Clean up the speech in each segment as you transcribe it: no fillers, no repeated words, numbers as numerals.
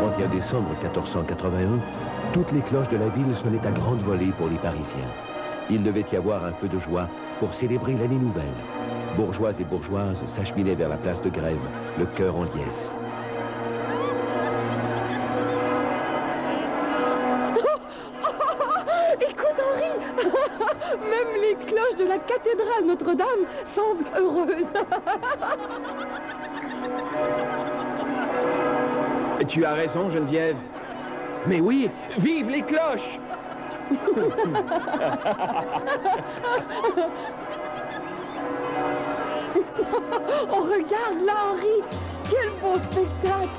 31 décembre 1481, toutes les cloches de la ville sonnaient à grande volée pour les Parisiens. Il devait y avoir un feu de joie pour célébrer l'année nouvelle. Bourgeois et bourgeoises s'acheminaient vers la place de Grève, le cœur en liesse. Écoute, Henri, même les cloches de la cathédrale Notre-Dame semblent heureuses. Tu as raison, Geneviève. Mais oui, vive les cloches! Oh, regarde là, Henri, quel beau spectacle!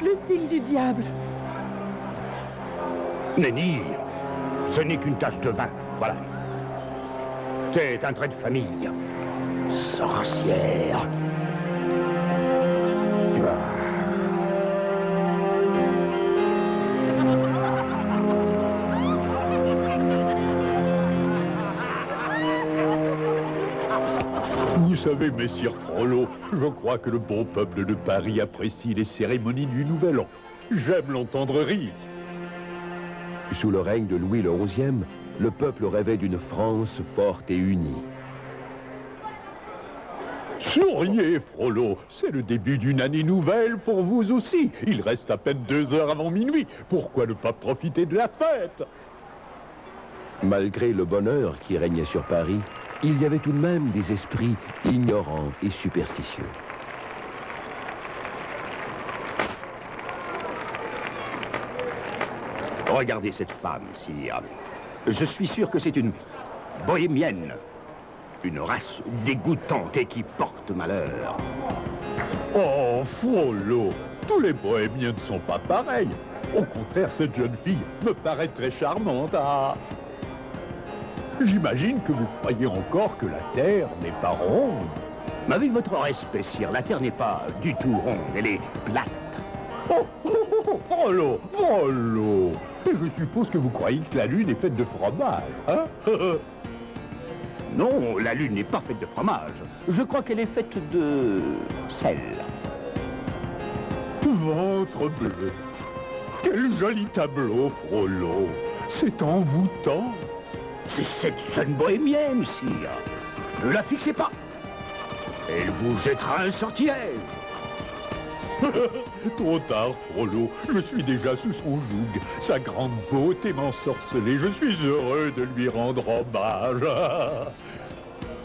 Le signe du diable. Nenni, ce n'est qu'une tache de vin, voilà. C'est un trait de famille. Sorcière. Vous savez, messire Frollo, je crois que le bon peuple de Paris apprécie les cérémonies du Nouvel An. J'aime l'entendre rire. Sous le règne de Louis le XIe, le peuple rêvait d'une France forte et unie. Souriez, Frollo, c'est le début d'une année nouvelle pour vous aussi. Il reste à peine 2 heures avant minuit. Pourquoi ne pas profiter de la fête? Malgré le bonheur qui régnait sur Paris, il y avait tout de même des esprits ignorants et superstitieux. Regardez cette femme, sire. Je suis sûr que c'est une bohémienne. Une race dégoûtante et qui porte malheur. Oh, Frollo, tous les bohémiens ne sont pas pareils. Au contraire, cette jeune fille me paraît très charmante. Ah. J'imagine que vous croyez encore que la Terre n'est pas ronde. Mais avec votre respect, sire, la Terre n'est pas du tout ronde, elle est plate. Oh, Frollo, Frollo. Et je suppose que vous croyez que la Lune est faite de fromage, hein? Non, la Lune n'est pas faite de fromage. Je crois qu'elle est faite de sel. Ventre bleu. Quel joli tableau, Frollo. C'est envoûtant. C'est cette jeune bohémienne, sire. Ne la fixez pas. Elle vous jettera un sortilège. Trop tard, Frollo. Je suis déjà sous son joug. Sa grande beauté m'ensorcelait. Je suis heureux de lui rendre hommage.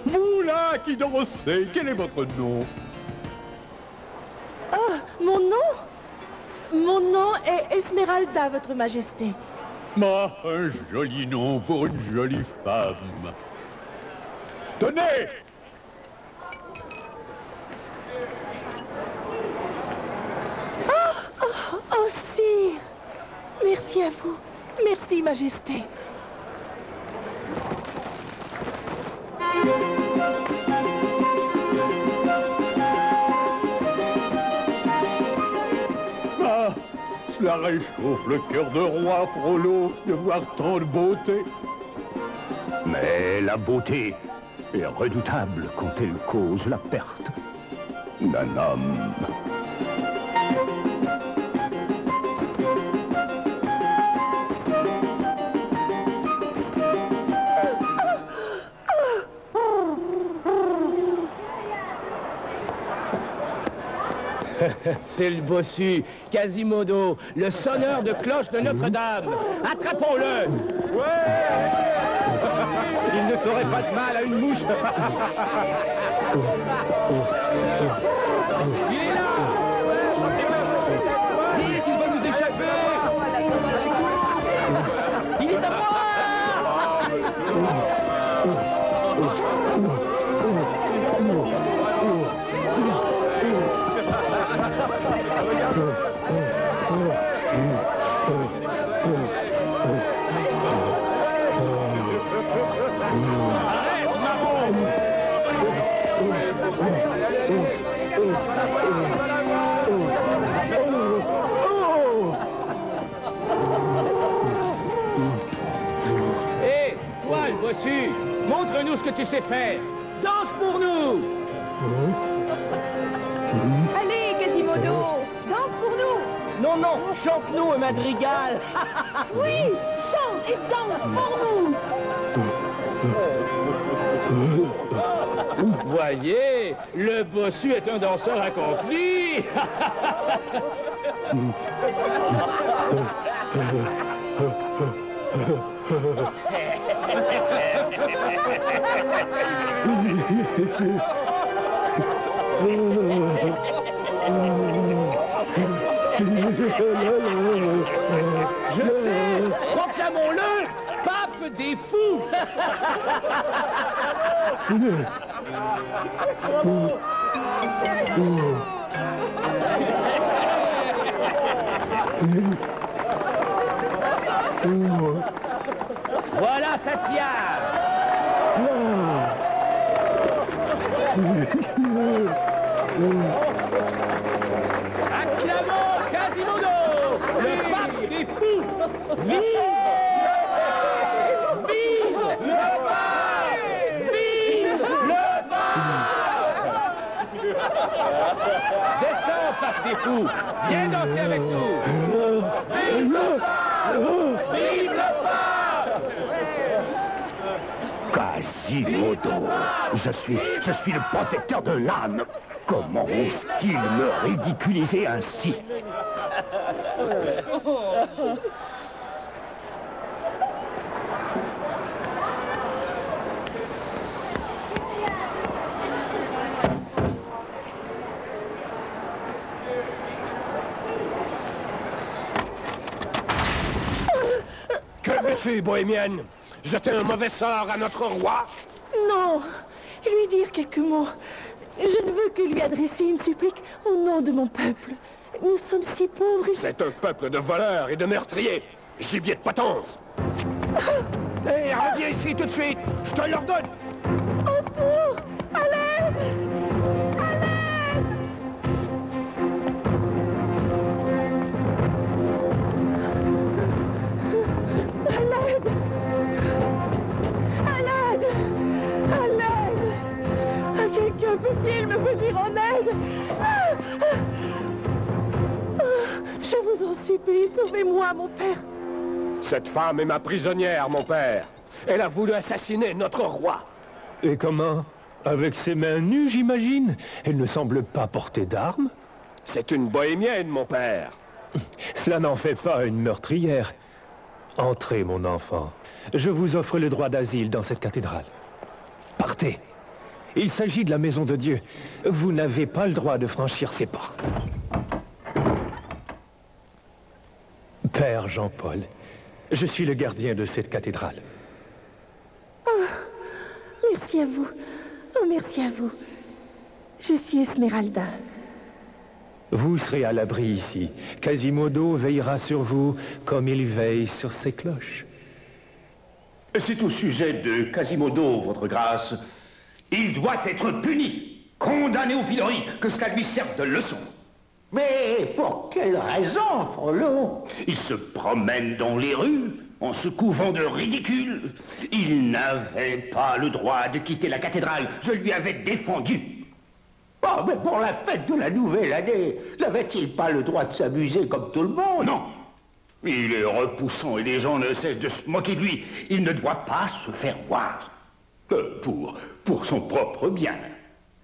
Vous là qui dansez, quel est votre nom? Oh, mon nom? Mon nom est Esmeralda, votre majesté. Ah, un joli nom pour une jolie femme. Tenez! Oh, sire! Merci à vous. Merci, majesté. Ah, cela réchauffe le cœur de roi, Frollo, de voir tant de beauté. Mais la beauté et redoutable quand elle cause la perte d'un homme. C'est le bossu, Quasimodo, le sonneur de cloche de Notre-Dame. Attrapons-le. Ouais. Il ne ferait pas de mal à une mouche. Il est là. Vite, il va nous échapper. Il est à moi. Hé, toi le bossu, montre-nous ce que tu sais faire. Danse pour nous. Allez, Quasimodo, danse pour nous. Non, non, chante-nous un madrigal. Oui, chante et danse pour nous. Voyez, le bossu est un danseur accompli. Je sais, proclamons-le, pape des fous. Voilà sa tiare. Acclamons Quasimodo, le pape des fous. Vive! Vive le pape! Vive le pape! Descends, pape des fous. Viens danser avec nous. Vive le pape! Vive le pape! Quasimodo, je suis le protecteur de l'âne. Comment ose-t-il me ridiculiser ainsi? Que fais-tu, bohémienne? Jeter un mauvais sort à notre roi? Non, lui dire quelques mots. Je ne veux que lui adresser une supplique au nom de mon peuple. Nous sommes si pauvres et... C'est un peuple de voleurs et de meurtriers. Gibier de potence. Hé, reviens ici tout de suite. Je te l'ordonne. Au secours! À l'aide! À l'aide! À l'aide! À l'aide! À l'aide! Quelqu'un peut-il me venir en aide? Je vous en supplie, sauvez-moi, mon père. Cette femme est ma prisonnière, mon père. Elle a voulu assassiner notre roi. Et comment? Avec ses mains nues, j'imagine? Elle ne semble pas porter d'armes. C'est une bohémienne, mon père. Cela n'en fait pas une meurtrière. Entrez, mon enfant. Je vous offre le droit d'asile dans cette cathédrale. Partez. Il s'agit de la maison de Dieu. Vous n'avez pas le droit de franchir ses portes. Père Jean-Paul, je suis le gardien de cette cathédrale. Oh, merci à vous. Oh, merci à vous. Je suis Esmeralda. Vous serez à l'abri ici. Quasimodo veillera sur vous comme il veille sur ses cloches. C'est au sujet de Quasimodo, votre grâce. Il doit être puni, condamné au pilori, que cela lui serve de leçon. Mais pour quelle raison, Frollo? Il se promène dans les rues, en se couvant de ridicule. Il n'avait pas le droit de quitter la cathédrale. Je lui avais défendu. Oh, mais pour la fête de la nouvelle année, n'avait-il pas le droit de s'amuser comme tout le monde? Non. Il est repoussant et les gens ne cessent de se moquer de lui. Il ne doit pas se faire voir. Pour son propre bien.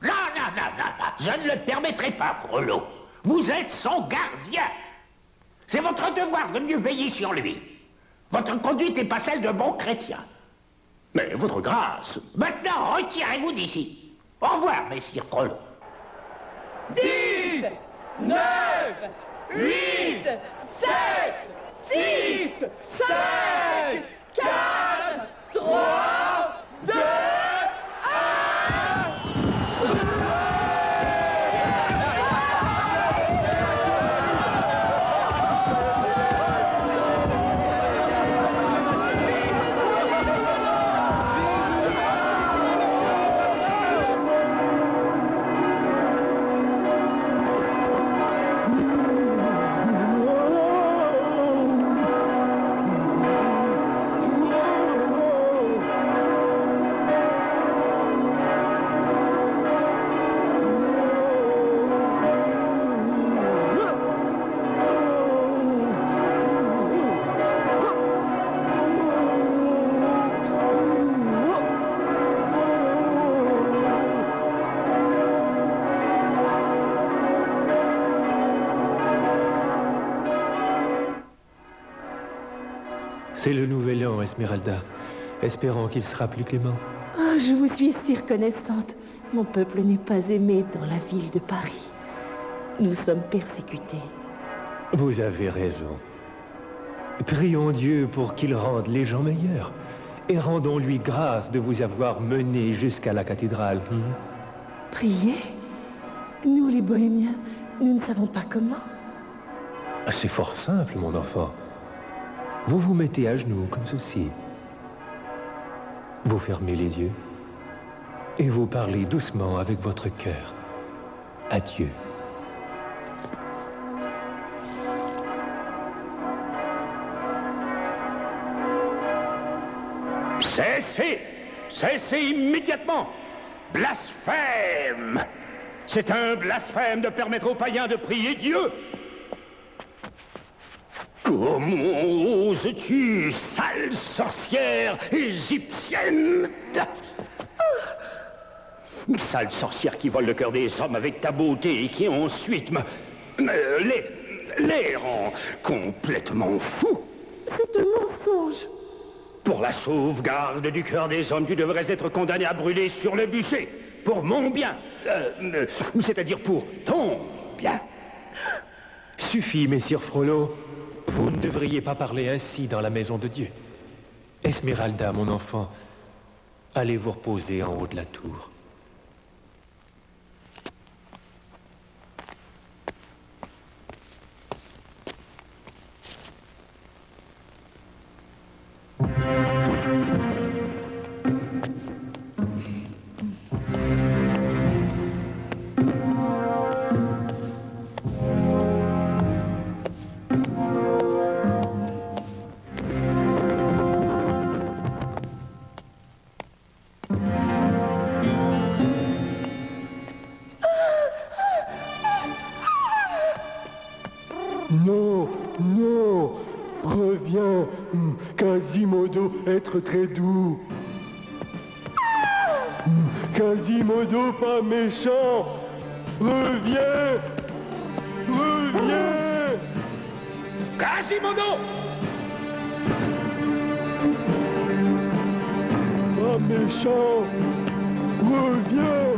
Non, non, non, non, non, je ne le permettrai pas, Frollo. Vous êtes son gardien. C'est votre devoir de mieux veiller sur lui. Votre conduite n'est pas celle de bon chrétien. Mais votre grâce... Maintenant, retirez-vous d'ici. Au revoir, messire Frollo. 10, 9, 8, 7, 6, 5, 4, 3, 2, 1. C'est le nouvel an, Esmeralda, espérant qu'il sera plus clément. Oh, je vous suis si reconnaissante. Mon peuple n'est pas aimé dans la ville de Paris. Nous sommes persécutés. Vous avez raison. Prions Dieu pour qu'il rende les gens meilleurs. Et rendons-lui grâce de vous avoir mené jusqu'à la cathédrale. Prier? Nous, les bohémiens, nous ne savons pas comment. C'est fort simple, mon enfant. Vous vous mettez à genoux, comme ceci. Vous fermez les yeux. Et vous parlez doucement avec votre cœur. À Dieu. Cessez! Cessez immédiatement! Blasphème! C'est un blasphème de permettre aux païens de prier Dieu! Comment oses-tu, sale sorcière égyptienne? Une sale sorcière qui vole le cœur des hommes avec ta beauté et qui ensuite les rend complètement fous. C'est un mensonge. Pour la sauvegarde du cœur des hommes, tu devrais être condamné à brûler sur le bûcher. Pour mon bien. C'est-à-dire pour ton bien. Suffit, messire Frollo. Vous ne devriez pas parler ainsi dans la maison de Dieu. Esmeralda, mon enfant, allez vous reposer en haut de la tour. Non, non, reviens, Quasimodo, être très doux. Quasimodo, pas méchant, reviens, reviens. Quasimodo! Pas méchant, reviens.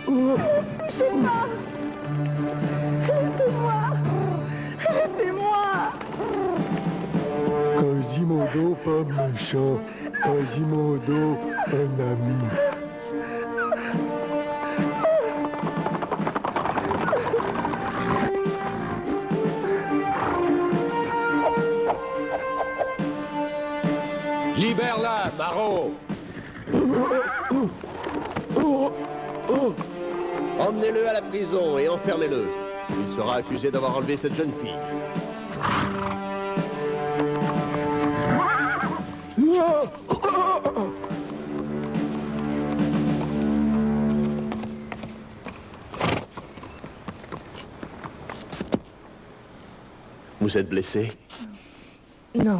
Touchez-moi. Laissez-moi. Laissez-moi. Quasimodo, pas méchant, Quasimodo, un ami. Libère-la, Marot! Oh, Emmenez-le à la prison et enfermez-le. Il sera accusé d'avoir enlevé cette jeune fille. Vous êtes blessé? Non.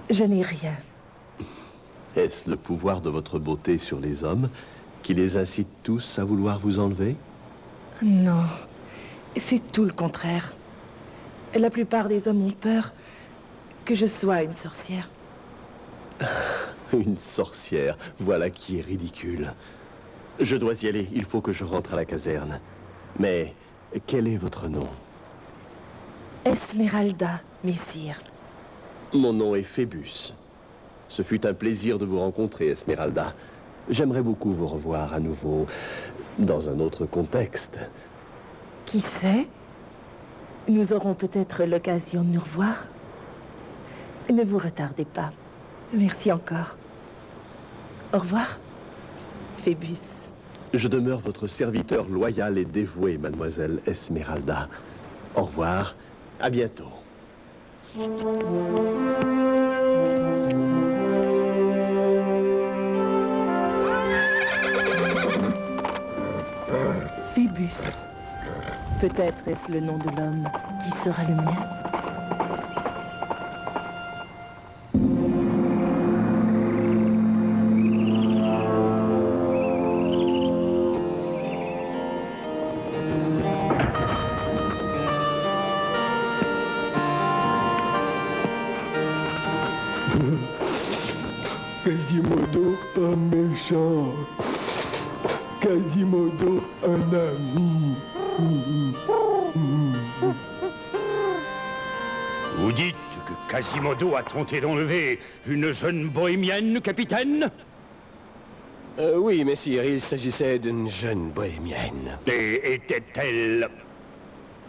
Je n'ai rien. Est-ce le pouvoir de votre beauté sur les hommes qui les incite tous à vouloir vous enlever? Non. C'est tout le contraire. La plupart des hommes ont peur que je sois une sorcière. Une sorcière, voilà qui est ridicule. Je dois y aller, il faut que je rentre à la caserne. Mais quel est votre nom? Esmeralda, messire. Mon nom est Phébus. Ce fut un plaisir de vous rencontrer, Esmeralda. J'aimerais beaucoup vous revoir à nouveau, dans un autre contexte. Qui sait? Nous aurons peut-être l'occasion de nous revoir. Ne vous retardez pas. Merci encore. Au revoir, Phébus. Je demeure votre serviteur loyal et dévoué, mademoiselle Esmeralda. Au revoir, à bientôt. Phébus. Peut-être est-ce le nom de l'homme qui sera le mien. Quasimodo, pas méchant. Quasimodo, un ami. Vous dites que Quasimodo a tenté d'enlever une jeune bohémienne, capitaine? Oui, messire, il s'agissait d'une jeune bohémienne. Et était-elle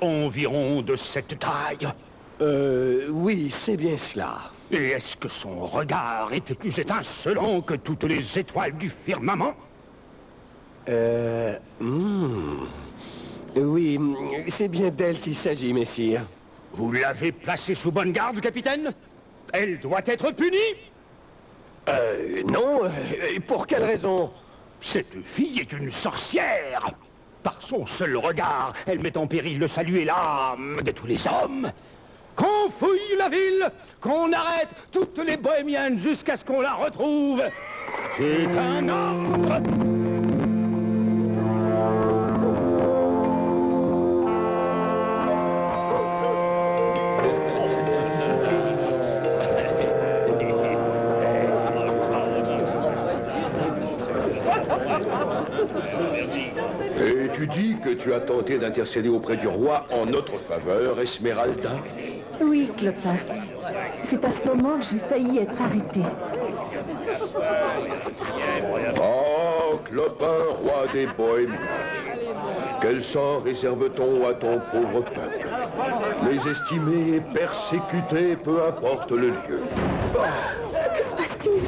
environ de cette taille? Oui, c'est bien cela. Et est-ce que son regard était plus étincelant que toutes les étoiles du firmament? Oui, c'est bien d'elle qu'il s'agit, messire. Vous l'avez placée sous bonne garde, capitaine? Elle doit être punie? Non, pour quelle raison? Cette fille est une sorcière. Par son seul regard, elle met en péril le salut et l'âme de tous les hommes. Qu'on fouille la ville, qu'on arrête toutes les bohémiennes jusqu'à ce qu'on la retrouve. C'est un ordre. Et tu dis que tu as tenté d'intercéder auprès du roi en notre faveur, Esmeralda? Oui, Clopin. C'est à ce moment que j'ai failli être arrêtée. Oh, Clopin, roi des Bohémiens. Quel sort réserve-t-on à ton pauvre peuple? Les estimer et persécuter, peu importe le lieu. Que se passe-t-il?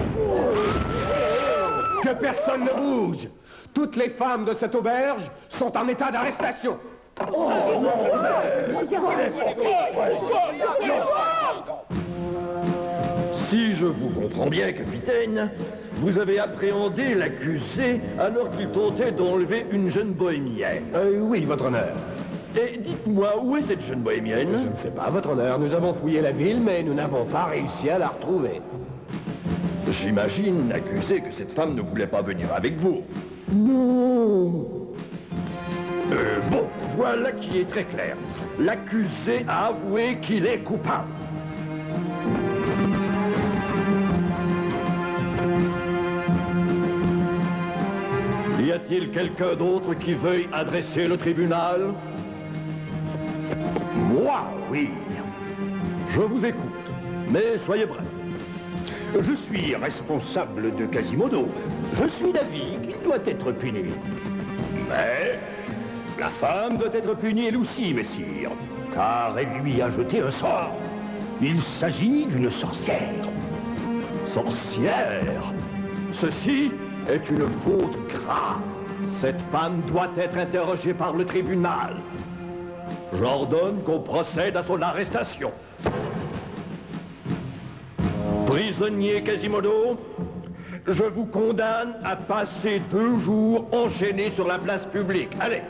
Que personne ne bouge. Toutes les femmes de cette auberge sont en état d'arrestation. Si je vous comprends bien, capitaine, vous avez appréhendé l'accusé alors qu'il tentait d'enlever une jeune bohémienne. Oui, votre honneur. Et dites-moi, où est cette jeune bohémienne? Je ne sais pas, votre honneur. Nous avons fouillé la ville, mais nous n'avons pas réussi à la retrouver. J'imagine, accusé, que cette femme ne voulait pas venir avec vous. Non. Bon, voilà qui est très clair. L'accusé a avoué qu'il est coupable. Y a-t-il quelqu'un d'autre qui veuille adresser le tribunal? Moi, oui. Je vous écoute, mais soyez bref. Je suis responsable de Quasimodo. Je suis d'avis qu'il doit être puni. Mais la femme doit être punie elle aussi, messire, car elle lui a jeté un sort. Il s'agit d'une sorcière. Sorcière? Ceci est une faute grave. Cette femme doit être interrogée par le tribunal. J'ordonne qu'on procède à son arrestation. Prisonnier Quasimodo, je vous condamne à passer 2 jours enchaîné sur la place publique. Allez,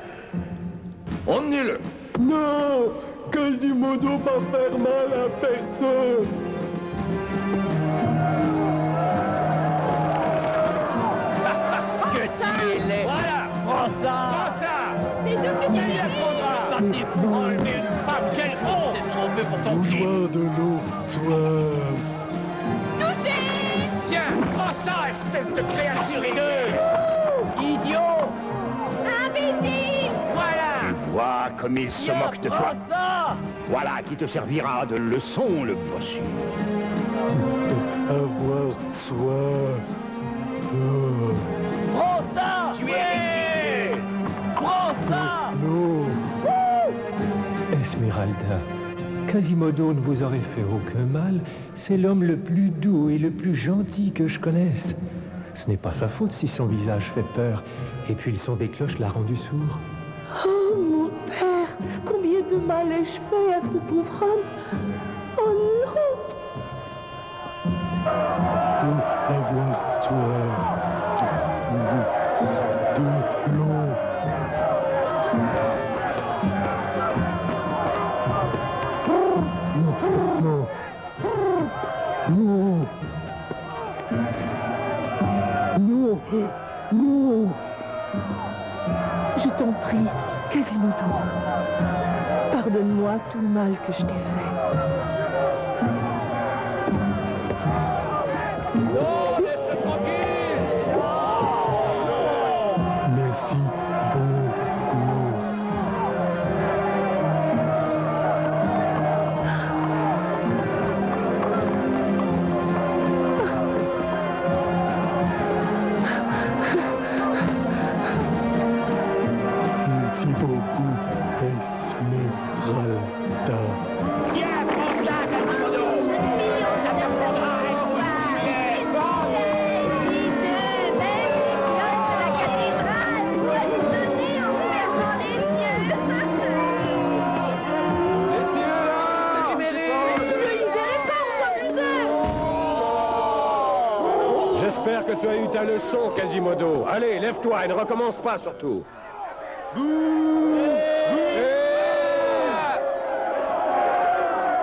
emmenez-le. Non, Quasimodo va faire mal à personne. Que tu es laid. Voilà, prends ça. Prends ça. C'est nous qui Il la faudra. Partez pour enlever une femme. Quelle honte. C'est trempé pour ton crime. Bois de l'eau, soif. touché. Tiens, prends ça, espèce de créature haineuse. Idiot. Imbécile. Voilà. Vois comme il se moque de toi. Prends ça. Voilà qui te servira de leçon, le bossu. Avoir soif. Oh. Prends ça. Tu es. Prends ça. Non. Esmeralda, Quasimodo ne vous aurait fait aucun mal. C'est l'homme le plus doux et le plus gentil que je connaisse. Ce n'est pas sa faute si son visage fait peur. Et puis le son des cloches l'a rendu sourd. Oh, mon père, combien de mal ai-je fait à ce pauvre homme? Oh non. Avoir soif. De l'eau. Non. Non. Non. Non. Je t'en prie, Quasimodo. Pardonne-moi tout le mal que je t'ai fait. Non, laisse-le tranquille. Merci beaucoup. Merci beaucoup, Esmeralda. Tiens, prends ça, Quasimodo. Ça t'apprendra à être J'espère que tu as eu ta leçon, Quasimodo. Allez, lève-toi et ne recommence pas, surtout.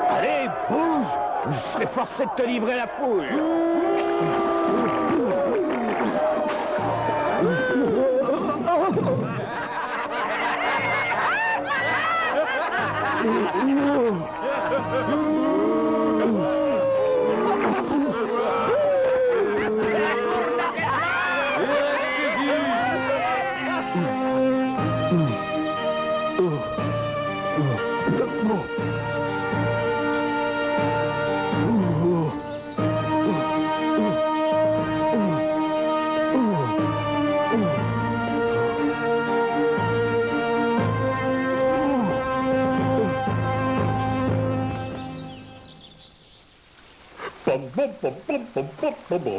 Allez, bouge. Je serai forcé de te livrer la foule.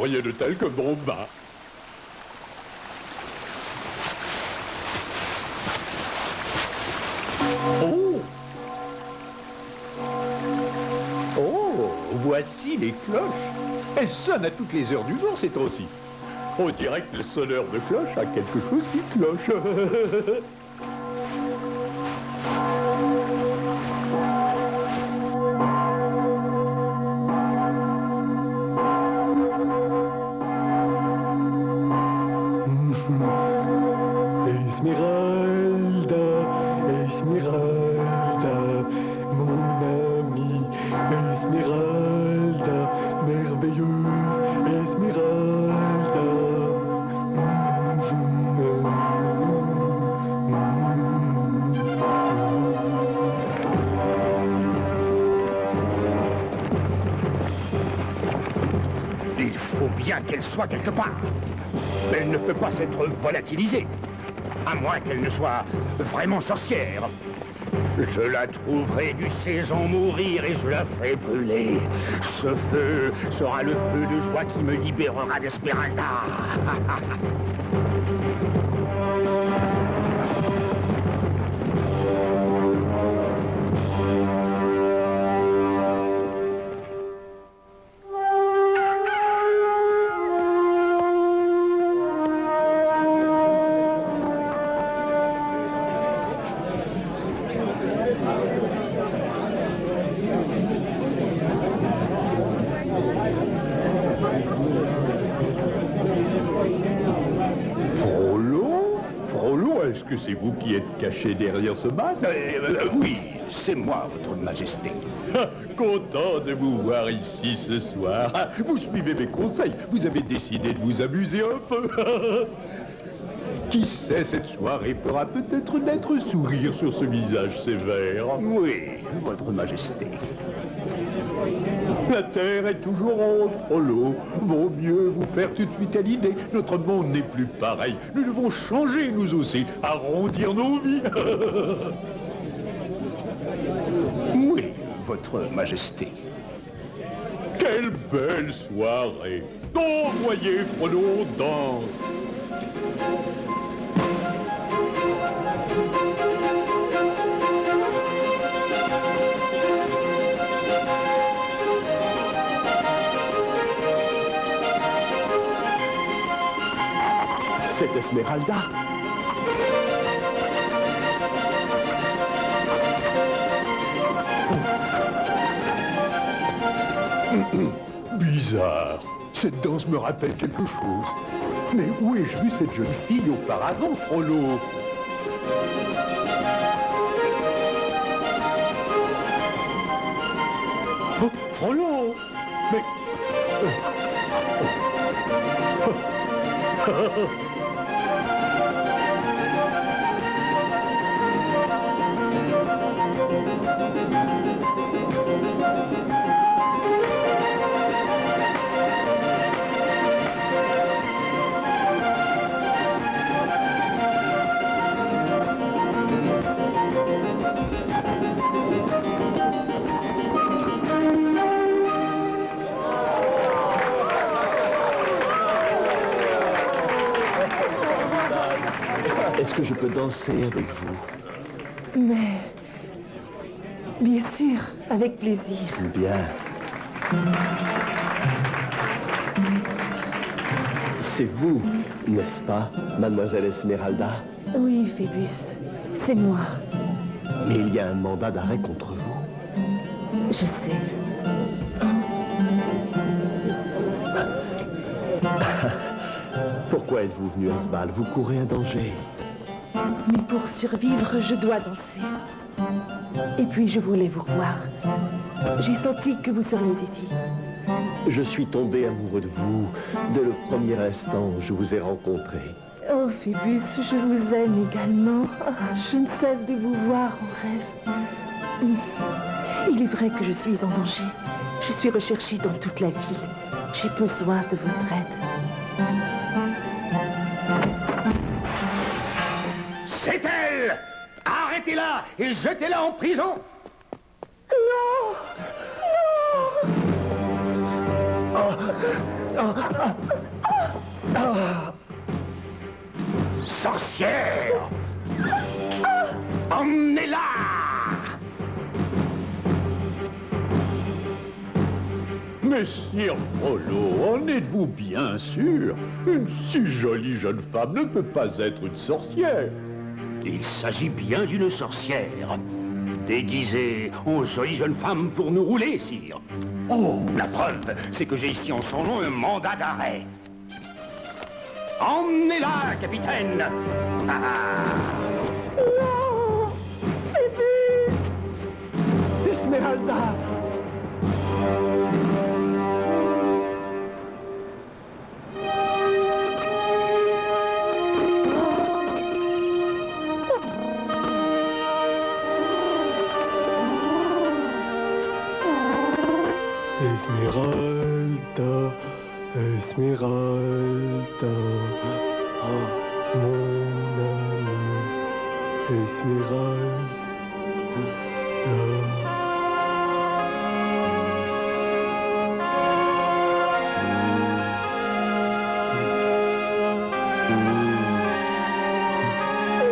Rien de tel que mon bain. Oh, voici les cloches. Elles sonnent à toutes les heures du jour ces temps-ci. On dirait que le sonneur de cloche a quelque chose qui cloche. Esmeralda, Esmeralda, mon amie, Esmeralda, merveilleuse, Esmeralda. Il faut bien qu'elle soit quelque part. Elle ne peut pas s'être volatilisée. À moins qu'elle ne soit vraiment sorcière. Je la trouverai du saison mourir et je la ferai brûler. Ce feu sera le feu de joie qui me libérera d'Esmeralda. c'est vous qui êtes caché derrière ce masque? Oui, c'est moi, votre majesté. Content de vous voir ici ce soir. Vous suivez mes conseils, vous avez décidé de vous amuser un peu. Qui sait, cette soirée fera peut-être naître sourire sur ce visage sévère. Oui, votre majesté. La terre est toujours ronde, Frollo. Vaut mieux vous faire tout de suite à l'idée. Notre monde n'est plus pareil. Nous devons changer, nous aussi, arrondir nos vies. Oui, votre majesté. Quelle belle soirée. Oh, voyez, Frollo, on danse. C'est Esmeralda. Bizarre. Cette danse me rappelle quelque chose. Mais où ai-je vu cette jeune fille auparavant, Frollo? Oh, Frollo! Mais... Est-ce que je peux danser avec vous? Mais... bien sûr, avec plaisir. Bien. C'est vous, n'est-ce pas, mademoiselle Esmeralda? Oui, Phébus, c'est moi. Mais il y a un mandat d'arrêt contre vous. Je sais. Pourquoi êtes-vous venu à ce bal? Vous courez un danger. Mais pour survivre, je dois danser. Et puis je voulais vous revoir. J'ai senti que vous seriez ici. Je suis tombé amoureux de vous dès le premier instant où je vous ai rencontré. Oh, Phébus, je vous aime également. Oh, je ne cesse de vous voir en rêve. Il est vrai que je suis en danger. Je suis recherchée dans toute la ville. J'ai besoin de votre aide. C'est elle! Arrêtez-la et jetez-la en prison! Non! Non! Sorcière! Emmenez-la! Messire Frollo, en êtes-vous bien sûr? Une si jolie jeune femme ne peut pas être une sorcière. Il s'agit bien d'une sorcière, déguisée en jolie jeune femme pour nous rouler, sire. Oh, la preuve, c'est que j'ai ici en son nom un mandat d'arrêt. Emmenez-la, capitaine. Non! Phébus! Esmeralda! Esmeralda, Esmeralda, oh, mon amour, Esmeralda.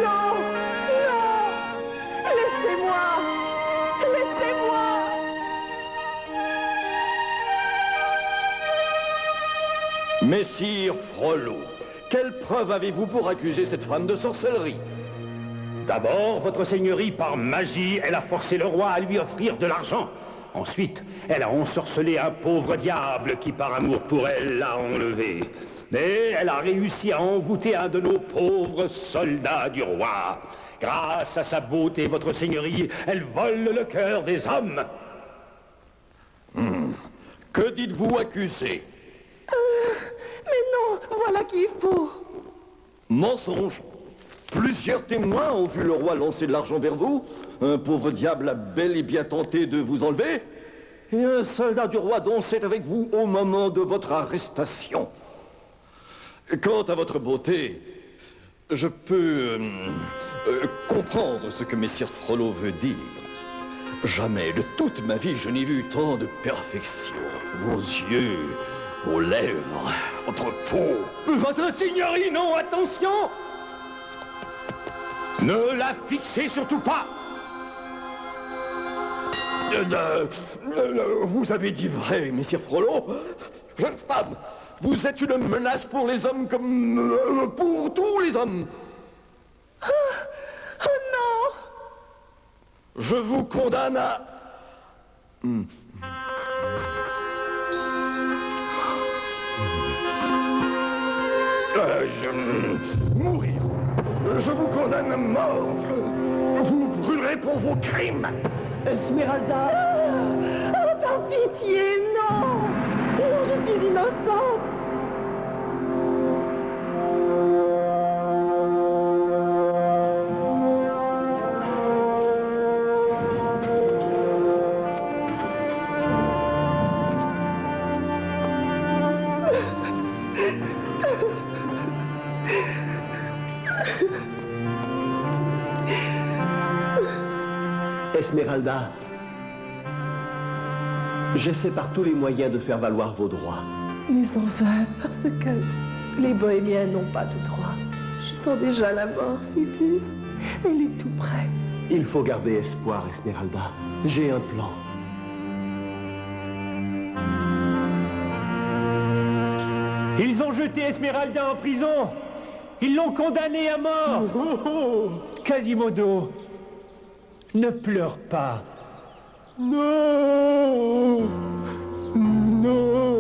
Non! Non! Laissez-moi! Laissez-moi! Messire Frollo, quelle preuve avez-vous pour accuser cette femme de sorcellerie? D'abord, votre seigneurie, par magie, elle a forcé le roi à lui offrir de l'argent. Ensuite, elle a ensorcelé un pauvre diable qui, par amour pour elle, l'a enlevé. Mais elle a réussi à envoûter un de nos pauvres soldats du roi. Grâce à sa beauté, votre seigneurie, elle vole le cœur des hommes. Que dites-vous, accusé? Mais non, voilà qui est faux. Mensonge. Plusieurs témoins ont vu le roi lancer de l'argent vers vous. Un pauvre diable a bel et bien tenté de vous enlever. Et un soldat du roi dansait avec vous au moment de votre arrestation. Quant à votre beauté, je peux comprendre ce que Messire Frollo veut dire. Jamais de toute ma vie je n'ai vu tant de perfection. Vos yeux, vos lèvres, votre peau. Votre seigneurie, non, attention! Ne la fixez surtout pas! Vous avez dit vrai, Messire Frollo. Jeune femme, vous êtes une menace pour les hommes comme pour tous les hommes. Oh non! Je vous condamne à... Mourir. Je vous condamne à mort. Vous brûlerez pour vos crimes. Esmeralda! Oh, par pitié, non! Non, je suis innocente! Esmeralda, j'essaie par tous les moyens de faire valoir vos droits. Mais en vain, parce que les bohémiens n'ont pas de droit. Je sens déjà la mort, Phébus. Elle est tout près. Il faut garder espoir, Esmeralda. J'ai un plan. Ils ont jeté Esmeralda en prison. Ils l'ont condamnée à mort. Quasimodo, ne pleure pas. Non! Non!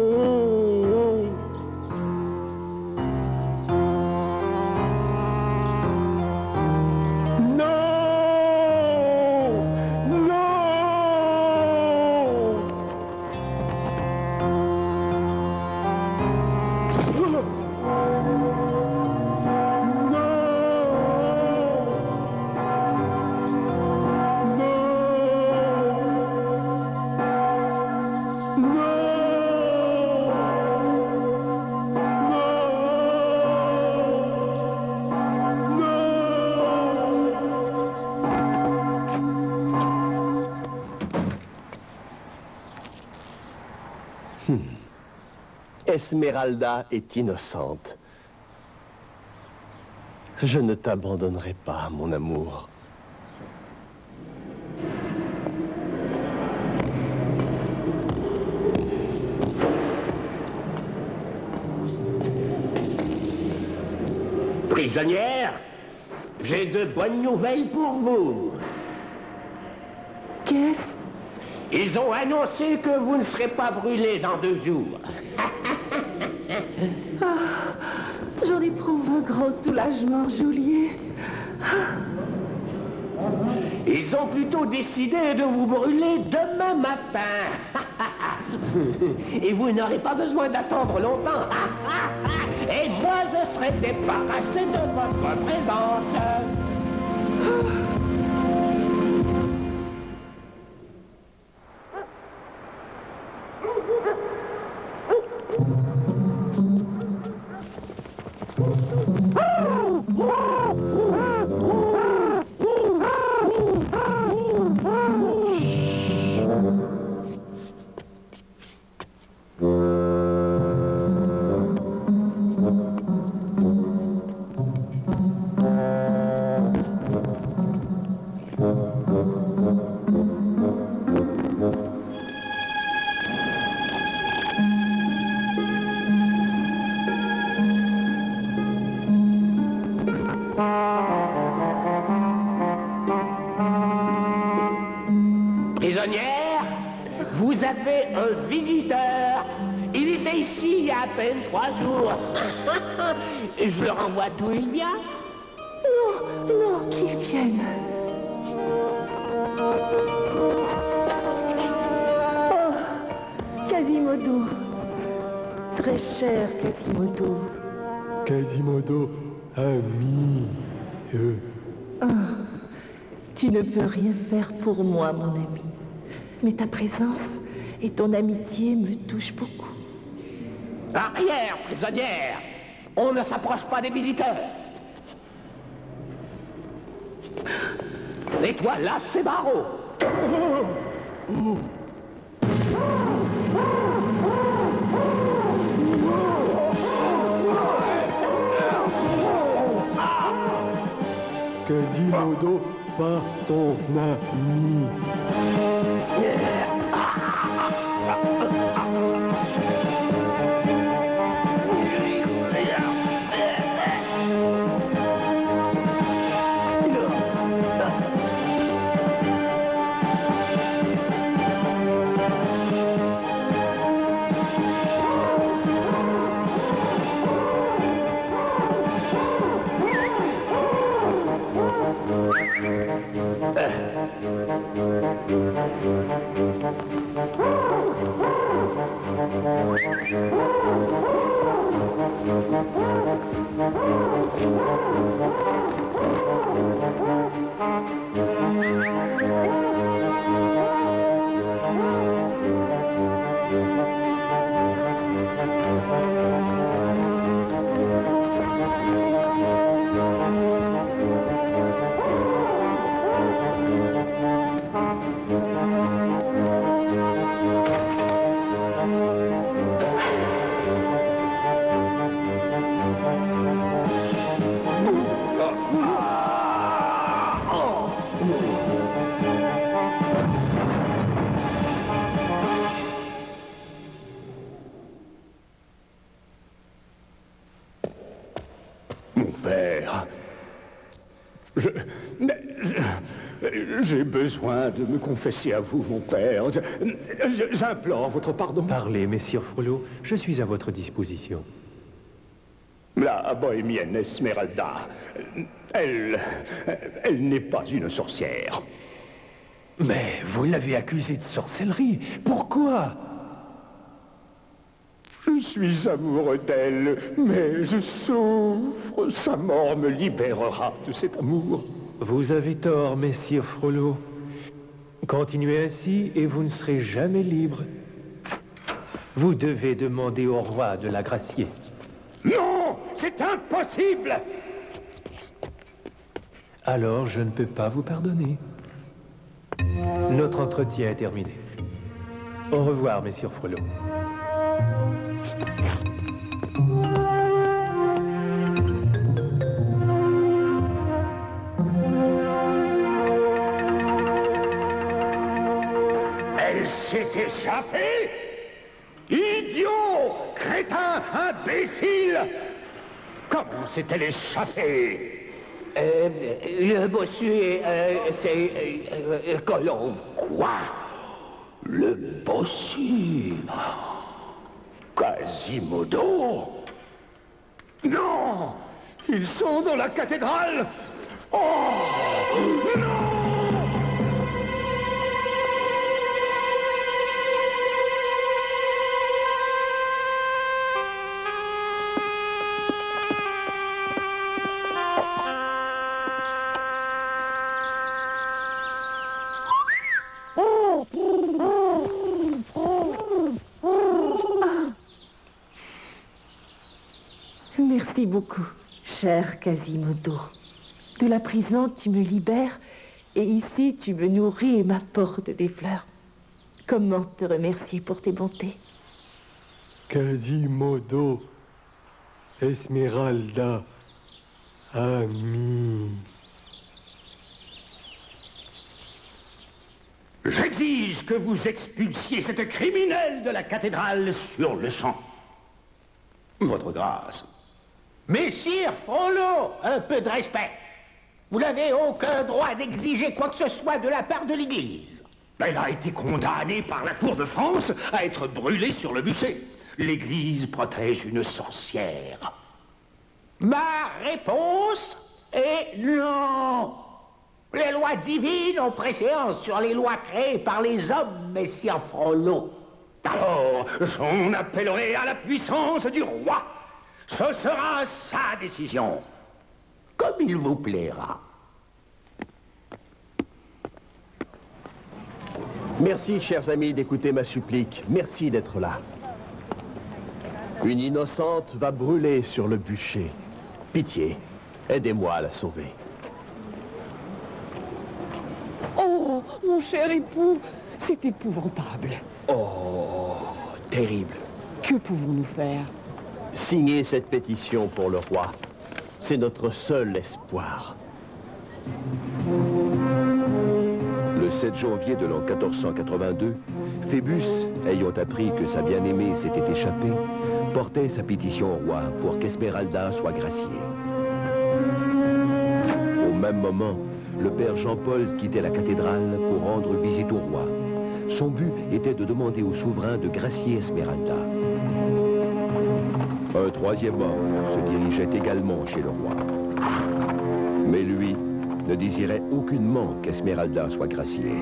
Esmeralda est innocente. Je ne t'abandonnerai pas, mon amour. Prisonnière, j'ai de bonnes nouvelles pour vous. Qu'est-ce? Ils ont annoncé que vous ne serez pas brûlés dans 2 jours. J'en éprouve un grand soulagement, Juliet. Ils ont plutôt décidé de vous brûler demain matin. Et vous n'aurez pas besoin d'attendre longtemps. Et moi, je serai débarrassé de votre présence. Prisonnière, vous avez un visiteur. Il était ici il y a à peine 3 jours. Je le renvoie d'où il vient. Non, non, qu'il vienne. Oh, Quasimodo. Très cher Quasimodo. Quasimodo, ami. Tu ne peux rien faire pour moi, mon ami. Mais ta présence et ton amitié me touchent beaucoup. Arrière, prisonnière. On ne s'approche pas des visiteurs. Et toi, lâche ces barreaux. Quasimodo, pas ton ami. J'ai besoin de me confesser à vous, mon père. J'implore votre pardon. Parlez, messire Frollo, je suis à votre disposition. La bohémienne Esmeralda, elle n'est pas une sorcière. Mais vous l'avez accusée de sorcellerie. Pourquoi? Je suis amoureux d'elle, mais je souffre. Sa mort me libérera de cet amour. Vous avez tort, messire Frollo. Continuez ainsi et vous ne serez jamais libre. Vous devez demander au roi de la gracier. Non, c'est impossible! Alors je ne peux pas vous pardonner. Notre entretien est terminé. Au revoir, messire Frollo. S'est échappé? Idiot! Crétin! Imbécile! Comment s'est-elle échappée? Le bossu, c'est Colombe. Quoi? Le bossu? Quasimodo? Non! Ils sont dans la cathédrale! Oh! Non! Merci beaucoup, cher Quasimodo. De la prison, tu me libères, et ici, tu me nourris et m'apportes des fleurs. Comment te remercier pour tes bontés? Quasimodo, Esmeralda, ami. J'exige que vous expulsiez cette criminelle de la cathédrale sur le champ. Votre grâce. Messire Frollo, un peu de respect. Vous n'avez aucun droit d'exiger quoi que ce soit de la part de l'Église. Elle a été condamnée par la Cour de France à être brûlée sur le bûcher. l'Église protège une sorcière. Ma réponse est non. Les lois divines ont préséance sur les lois créées par les hommes, messire Frollo. Alors, j'en appellerai à la puissance du roi. Ce sera sa décision. Comme il vous plaira. Merci, chers amis, d'écouter ma supplique. Merci d'être là. Une innocente va brûler sur le bûcher. Pitié, aidez-moi à la sauver. Oh, mon cher époux, c'est épouvantable. Oh, terrible. Que pouvons-nous faire? Signez cette pétition pour le roi. C'est notre seul espoir. Le 7 janvier de l'an 1482, Phébus, ayant appris que sa bien-aimée s'était échappée, portait sa pétition au roi pour qu'Esmeralda soit graciée. Au même moment, le père Jean-Paul quittait la cathédrale pour rendre visite au roi. Son but était de demander au souverain de gracier Esmeralda. Un troisième homme se dirigeait également chez le roi. Mais lui ne désirait aucunement qu'Esmeralda soit graciée.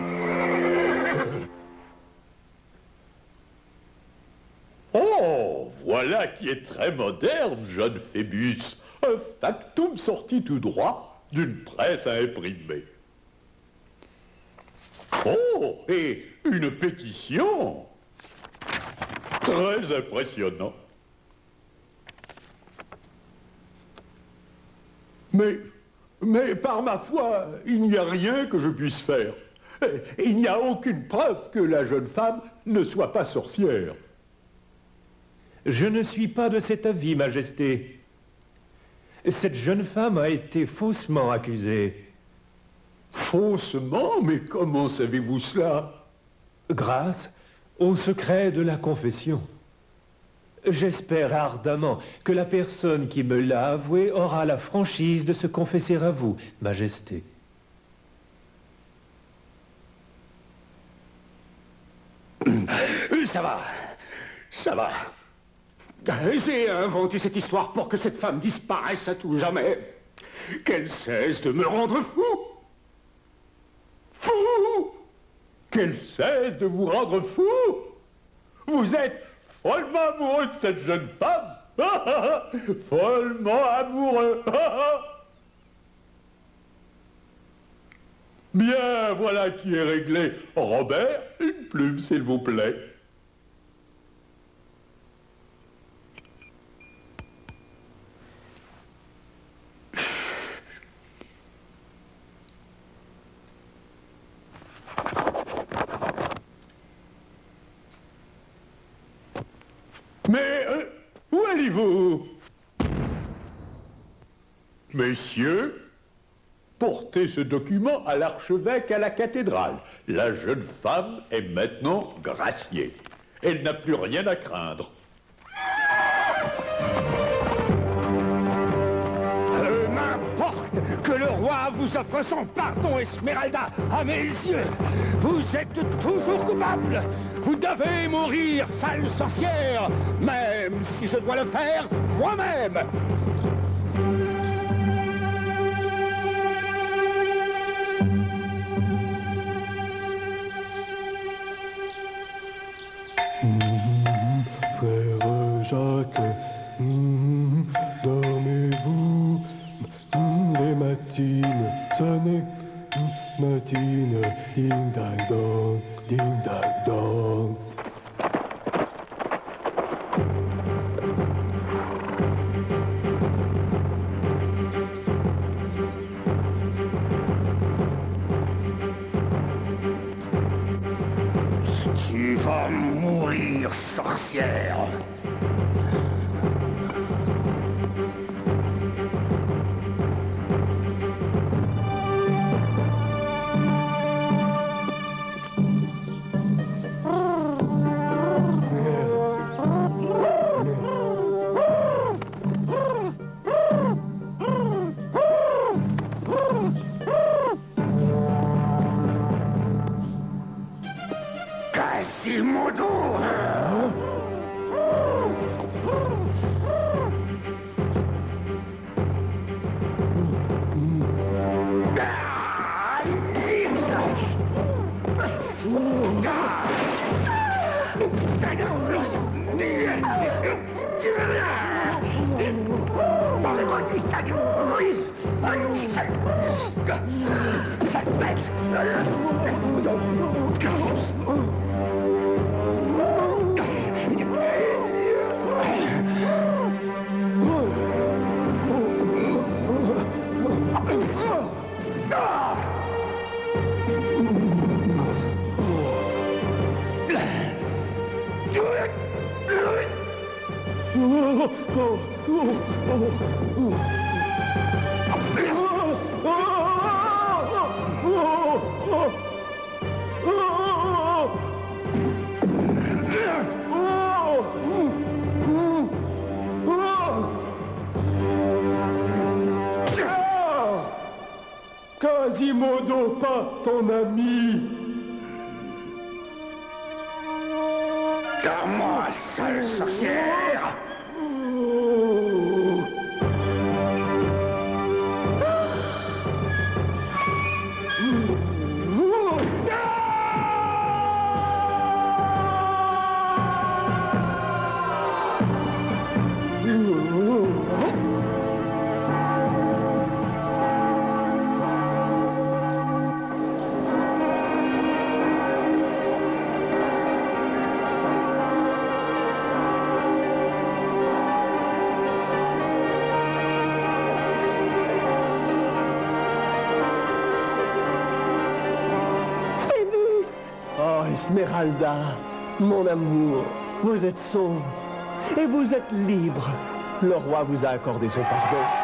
Oh, voilà qui est très moderne, jeune Phébus. Un factum sorti tout droit d'une presse à imprimer. Oh, et une pétition. Très impressionnant. Mais par ma foi, il n'y a rien que je puisse faire. Il n'y a aucune preuve que la jeune femme ne soit pas sorcière. Je ne suis pas de cet avis, Majesté. Cette jeune femme a été faussement accusée. Faussement? Mais comment savez-vous cela? Grâce au secret de la confession. J'espère ardemment que la personne qui me l'a avoué aura la franchise de se confesser à vous, Majesté. Ça va. J'ai inventé cette histoire pour que cette femme disparaisse à tout jamais. Qu'elle cesse de me rendre fou. Fou! Qu'elle cesse de vous rendre fou? Vous êtes follement amoureux de cette jeune femme. Follement amoureux. Bien, voilà qui est réglé. Robert, une plume, s'il vous plaît. Mais où allez-vous? Messieurs, portez ce document à l'archevêque à la cathédrale. La jeune femme est maintenant graciée. Elle n'a plus rien à craindre. M'importe que le roi vous offre son pardon, Esmeralda, à mes yeux. Vous êtes toujours coupable. Vous devez mourir, sale sorcière, même si je dois le faire moi-même. Frère Jacques, dormez-vous? Les matines sonnaient, matines, ding dang dong, ding dang dong. Tu vas mourir, sorcière. Quasimodo! Quasimodo, pas ton ami. Dors-moi, sale sorcière. Esmeralda, mon amour, vous êtes sauve et vous êtes libre. Le roi vous a accordé son pardon.